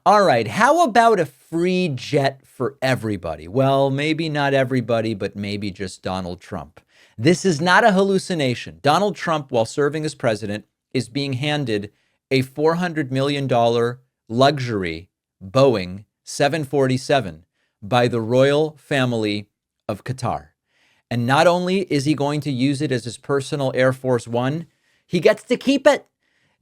All right, how about a free jet for everybody? Well, maybe not everybody, but maybe just Donald Trump. This is not a hallucination. Donald Trump, while serving as president, is being handed a $400 million luxury Boeing 747 by the royal family of Qatar. And not only is he going to use it as his personal Air Force One, he gets to keep it.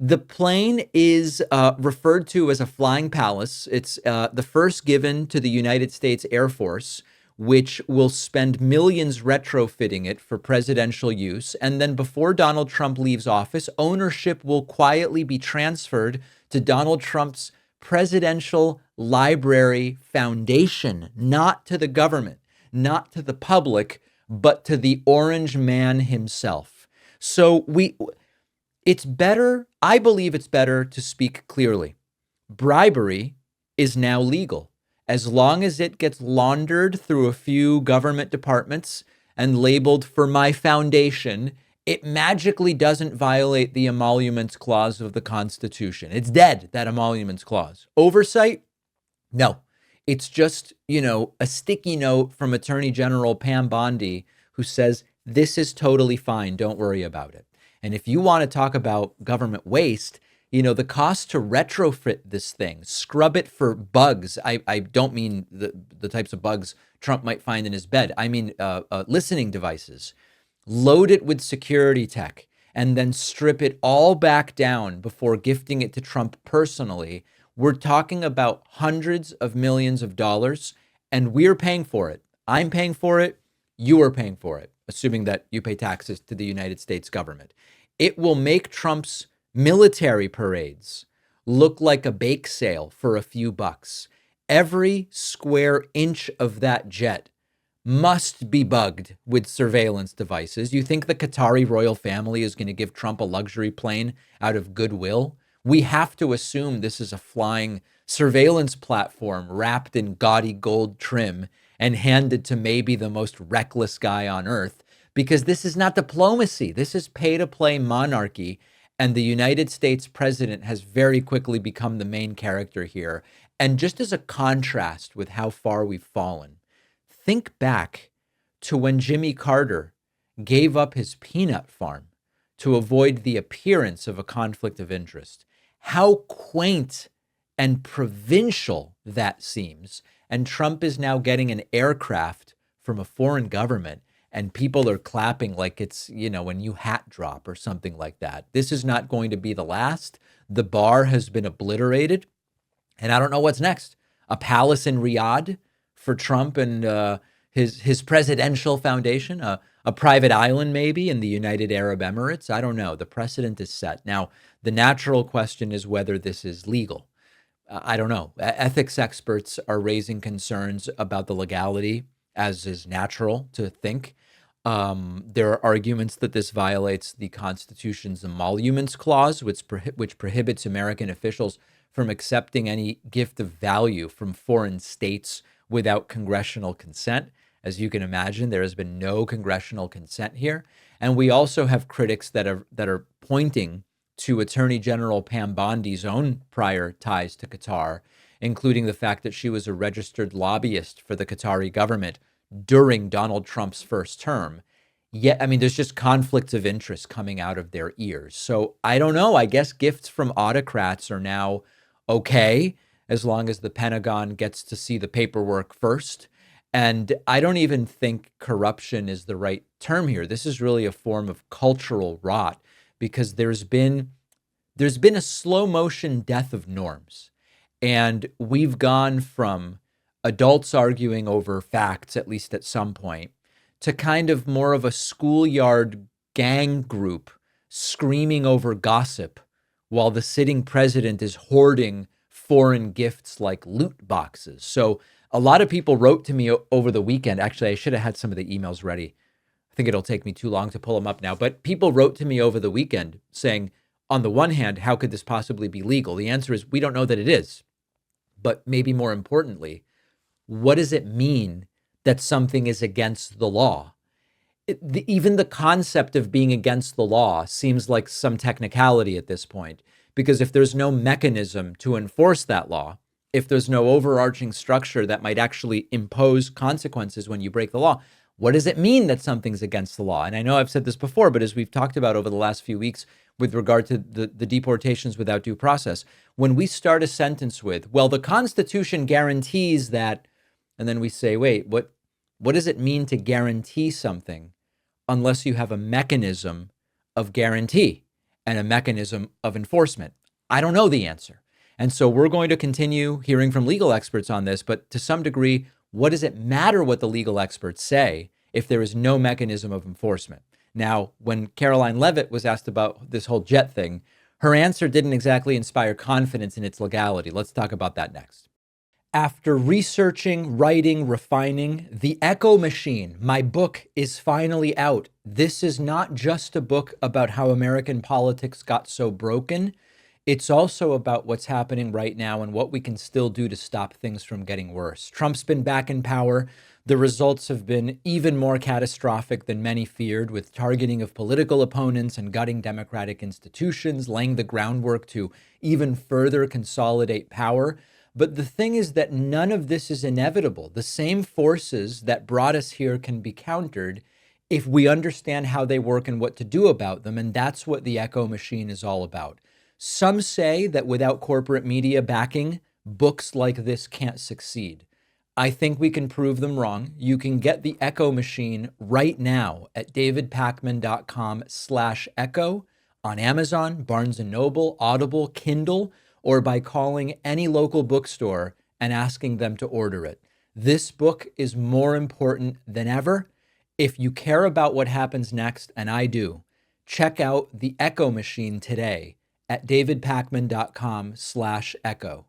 The plane is referred to as a flying palace. It's the first given to the United States Air Force, which will spend millions retrofitting it for presidential use. And then before Donald Trump leaves office, ownership will quietly be transferred to Donald Trump's Presidential Library Foundation, not to the government, not to the public, but to the Orange Man himself. So it's better, I believe it's better to speak clearly. Bribery is now legal as long as it gets laundered through a few government departments and labeled for my foundation. It magically doesn't violate the emoluments clause of the Constitution. It's dead, that emoluments clause. Oversight? No. It's just, a sticky note from Attorney General Pam Bondi who says, this is totally fine. Don't worry about it. And if you want to talk about government waste, the cost to retrofit this thing, scrub it for bugs. I don't mean the types of bugs Trump might find in his bed. I mean listening devices. Load it with security tech and then strip it all back down before gifting it to Trump personally. We're talking about hundreds of millions of dollars, and we're paying for it. I'm paying for it. You are paying for it, assuming that you pay taxes to the United States government. It will make Trump's military parades look like a bake sale for a few bucks. Every square inch of that jet must be bugged with surveillance devices. You think the Qatari royal family is going to give Trump a luxury plane out of goodwill? We have to assume this is a flying surveillance platform wrapped in gaudy gold trim and handed to maybe the most reckless guy on earth, because this is not diplomacy. This is pay-to-play monarchy, and the United States president has very quickly become the main character here. And just as a contrast with how far we've fallen, think back to when Jimmy Carter gave up his peanut farm to avoid the appearance of a conflict of interest. How quaint and provincial that seems. And Trump is now getting an aircraft from a foreign government, and people are clapping like it's, a new hat drop or something like that. This is not going to be the last. The bar has been obliterated. And I don't know what's next. A palace in Riyadh for Trump and his presidential foundation, a private island maybe in the United Arab Emirates. I don't know. The precedent is set. Now, the natural question is whether this is legal. I don't know. Ethics experts are raising concerns about the legality, as is natural to think. There are arguments that this violates the Constitution's emoluments clause, which prohibits American officials from accepting any gift of value from foreign states without congressional consent. As you can imagine, there has been no congressional consent here. And we also have critics that are pointing to Attorney General Pam Bondi's own prior ties to Qatar, including the fact that she was a registered lobbyist for the Qatari government during Donald Trump's first term. Yet, there's just conflicts of interest coming out of their ears. So I don't know. I guess gifts from autocrats are now okay, as long as the Pentagon gets to see the paperwork first. And I don't even think corruption is the right term here. This is really a form of cultural rot, because there's been a slow motion death of norms. And we've gone from adults arguing over facts, at least at some point, to kind of more of a schoolyard gang group screaming over gossip while the sitting president is hoarding foreign gifts like loot boxes. So a lot of people wrote to me over the weekend. Actually, I should have had some of the emails ready. I think it'll take me too long to pull them up now. But people wrote to me over the weekend saying, on the one hand, how could this possibly be legal? The answer is we don't know that it is. But maybe more importantly, what does it mean that something is against the law? Even the concept of being against the law seems like some technicality at this point, because if there's no mechanism to enforce that law, if there's no overarching structure that might actually impose consequences when you break the law, what does it mean that something's against the law? And I know I've said this before, but as we've talked about over the last few weeks with regard to the deportations without due process, when we start a sentence with, well, the Constitution guarantees that, and then we say, wait, what does it mean to guarantee something unless you have a mechanism of guarantee and a mechanism of enforcement? I don't know the answer. And so we're going to continue hearing from legal experts on this, but to some degree, what does it matter what the legal experts say if there is no mechanism of enforcement? Now, when Caroline Levitt was asked about this whole jet thing, her answer didn't exactly inspire confidence in its legality. Let's talk about that next. After researching, writing, refining, The Echo Machine, my book, is finally out. This is not just a book about how American politics got so broken. It's also about what's happening right now and what we can still do to stop things from getting worse. Trump's been back in power. The results have been even more catastrophic than many feared, with targeting of political opponents and gutting democratic institutions, laying the groundwork to even further consolidate power. But the thing is that none of this is inevitable. The same forces that brought us here can be countered if we understand how they work and what to do about them. And that's what the Echo Machine is all about. Some say that without corporate media backing, books like this can't succeed. I think we can prove them wrong. You can get The Echo Machine right now at davidpakman.com/echo on Amazon, Barnes & Noble, Audible, Kindle, or by calling any local bookstore and asking them to order it. This book is more important than ever. If you care about what happens next, and I do, check out The Echo Machine today at davidpakman.com/echo.